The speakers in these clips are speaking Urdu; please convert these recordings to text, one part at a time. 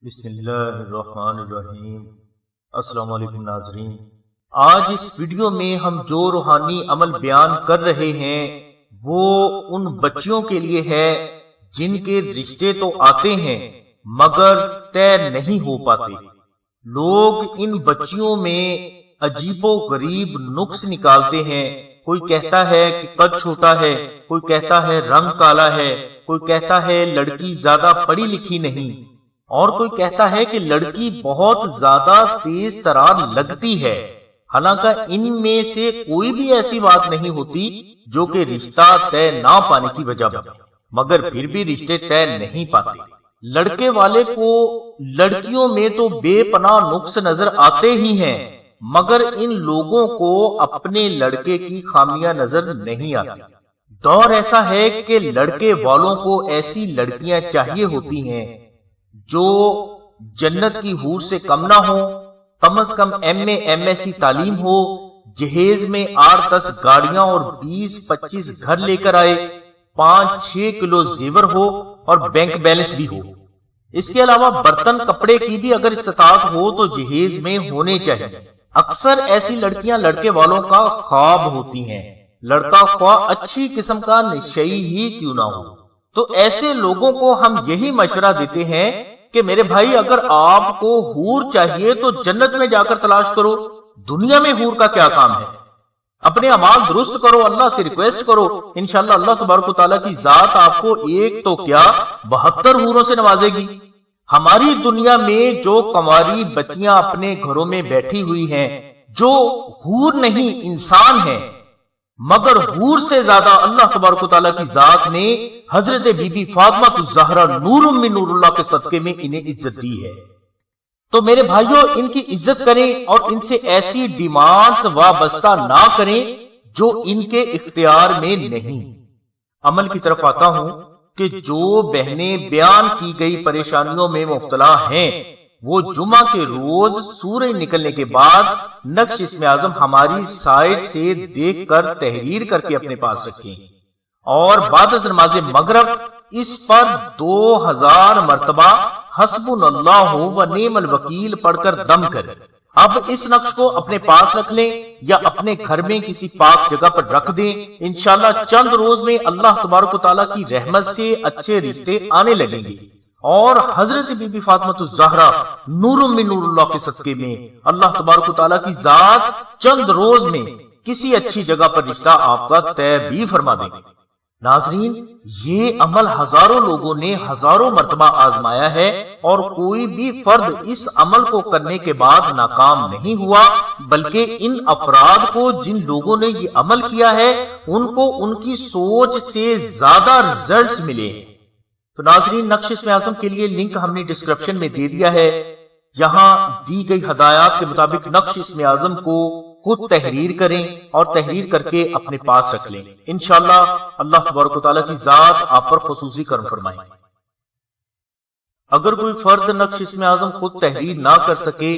بسم اللہ الرحمن الرحیم۔ السلام علیکم ناظرین، آج اس ویڈیو میں ہم جو روحانی عمل بیان کر رہے ہیں وہ ان بچیوں کے لیے ہے جن کے رشتے تو آتے ہیں مگر طے نہیں ہو پاتے۔ لوگ ان بچیوں میں عجیب و غریب نقص نکالتے ہیں۔ کوئی کہتا ہے کہ قد چھوٹا ہے، کوئی کہتا ہے رنگ کالا ہے، کوئی کہتا ہے لڑکی زیادہ پڑھی لکھی نہیں، اور کوئی کہتا ہے کہ لڑکی بہت زیادہ تیز ترار لگتی ہے۔ حالانکہ ان میں سے کوئی بھی ایسی بات نہیں ہوتی جو کہ رشتہ طے نہ پانے کی وجہ بنے، مگر پھر بھی رشتے طے نہیں پاتے۔ لڑکے والے کو لڑکیوں میں تو بے پناہ نقص نظر آتے ہی ہیں، مگر ان لوگوں کو اپنے لڑکے کی خامیاں نظر نہیں آتی۔ دور ایسا ہے کہ لڑکے والوں کو ایسی لڑکیاں چاہیے ہوتی ہیں جو جنت کی حور سے کم نہ ہو، کم از کم MA/MSc تعلیم ہو، جہیز میں 8-10 گاڑیاں اور 20-25 گھر لے کر آئے، 5-6 کلو زیور ہو اور بینک بیلنس بھی ہو۔ اس کے علاوہ برتن کپڑے کی بھی اگر استطاعت ہو تو جہیز میں ہونے چاہیے۔ اکثر ایسی لڑکیاں لڑکے والوں کا خواب ہوتی ہیں، لڑکا خواہ اچھی قسم کا نشئی ہی کیوں نہ ہو۔ تو ایسے لوگوں کو ہم یہی مشورہ دیتے ہیں کہ میرے بھائی، اگر آپ کو حور چاہیے تو جنت میں جا کر تلاش کرو، دنیا میں حور کا کیا کام ہے؟ اپنے اعمال درست کرو، اللہ سے ریکویسٹ کرو، انشاءاللہ اللہ تبارک و تعالیٰ کی ذات آپ کو ایک تو کیا 72 حوروں سے نوازے گی۔ ہماری دنیا میں جو کنواری بچیاں اپنے گھروں میں بیٹھی ہوئی ہیں، جو حور نہیں انسان ہیں، مگر حور سے زیادہ اللہ تبارک و تعالیٰ کی ذات نے حضرت بی بی فاطمہ الزہرا نور من نور اللہ کے صدقے میں انہیں عزت دی ہے۔ تو میرے بھائیوں، ان کی عزت کریں اور ان سے ایسی ڈیمانڈز وابستہ نہ کریں جو ان کے اختیار میں نہیں۔ عمل کی طرف آتا ہوں کہ جو بہنیں بیان کی گئی پریشانیوں میں مبتلا ہیں وہ جمعہ کے روز سورج نکلنے کے بعد نقش اسم اعظم ہماری سائٹ سے دیکھ کر تحریر کر کے اپنے پاس رکھیں، اور بعد از نماز مغرب اس پر 2000 مرتبہ حسبنا اللہ و نعم الوکیل پڑھ کر دم کریں۔ اب اس نقش کو اپنے پاس رکھ لیں یا اپنے گھر میں کسی پاک جگہ پر رکھ دیں، انشاءاللہ چند روز میں اللہ تبارک و تعالیٰ کی رحمت سے اچھے رشتے آنے لگیں گے، اور حضرت بی بی فاطمہ الزہرا نور من نور اللہ کے صدقے میں اللہ تبارک و تعالیٰ کی ذات چند روز میں کسی اچھی جگہ پر رشتہ آپ کا طے بھی فرما دے گی۔ ناظرین، یہ عمل ہزاروں لوگوں نے ہزاروں مرتبہ آزمایا ہے، اور کوئی بھی فرد اس عمل کو کرنے کے بعد ناکام نہیں ہوا، بلکہ ان افراد کو جن لوگوں نے یہ عمل کیا ہے ان کو ان کی سوچ سے زیادہ رزلٹس ملے ہیں۔ تو ناظرین، نقش اسم اعظم کے لیے لنک ہم نے ڈسکرپشن میں دے دیا ہے۔ یہاں دی گئی ہدایات کے مطابق نقش اسم اعظم کو خود تحریر کریں اور تحریر کر کے اپنے پاس رکھ لیں، انشاءاللہ اللہ تبارک و تعالیٰ کی ذات آپ پر خصوصی کرم فرمائے۔ اگر کوئی فرد نقش اسم اعظم خود تحریر نہ کر سکے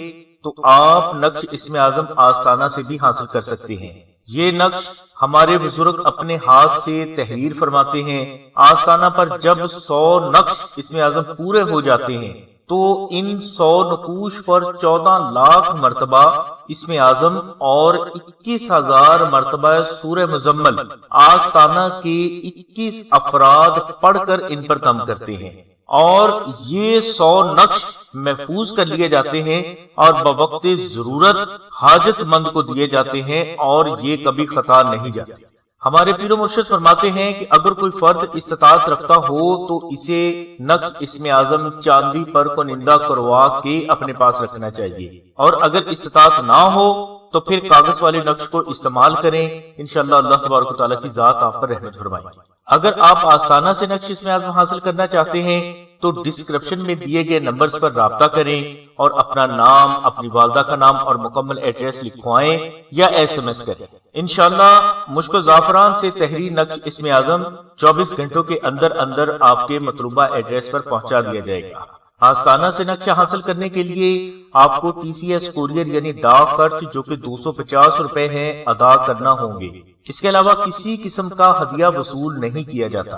تو آپ نقش اسم اعظم آستانہ سے بھی حاصل کر سکتے ہیں۔ یہ نقش ہمارے بزرگ اپنے ہاتھ سے تحریر فرماتے ہیں۔ آستانہ پر جب 100 نقش اسم اعظم پورے ہو جاتے ہیں تو ان 100 نقوش پر 14 لاکھ مرتبہ اسم اعظم اور 21,000 مرتبہ سورہ مزمل آستانہ کے 21 افراد پڑھ کر ان پر دم کرتے ہیں، اور یہ 100 نقش محفوظ کر لیے جاتے ہیں اور بوقت ضرورت حاجت مند کو دیے جاتے ہیں، اور یہ کبھی خطا نہیں جاتے۔ ہمارے پیر و مرشد فرماتے ہیں کہ اگر کوئی فرد استطاعت رکھتا ہو تو اسے نقش اسم اعظم چاندی پر کنندہ کروا کے اپنے پاس رکھنا چاہیے، اور اگر استطاعت نہ ہو تو پھر کاغذ والے نقش کو استعمال کریں، انشاءاللہ اللہ تبارک و تعالیٰ کی ذات آپ پر رحمت فرمائے۔ اگر آپ آستانہ سے نقش اسم اعظم حاصل کرنا چاہتے ہیں تو ڈسکرپشن میں دیے گئے نمبرز پر رابطہ کریں اور اپنا نام، اپنی والدہ کا نام اور مکمل ایڈریس لکھوائیں یا SMS کریں۔ انشاءاللہ مشک و زعفران سے تحریر نقش اسم اعظم 24 گھنٹوں کے اندر اندر آپ کے مطلوبہ ایڈریس پر پہنچا دیا جائے گا۔ آستانہ سے نقشہ حاصل کرنے کے لیے آپ کو TCS کوریئر یعنی ڈاک خرچ جو کہ 250 روپے ہیں ادا کرنا ہوں گے۔ اس کے علاوہ کسی قسم کا ہدیہ وصول نہیں کیا جاتا۔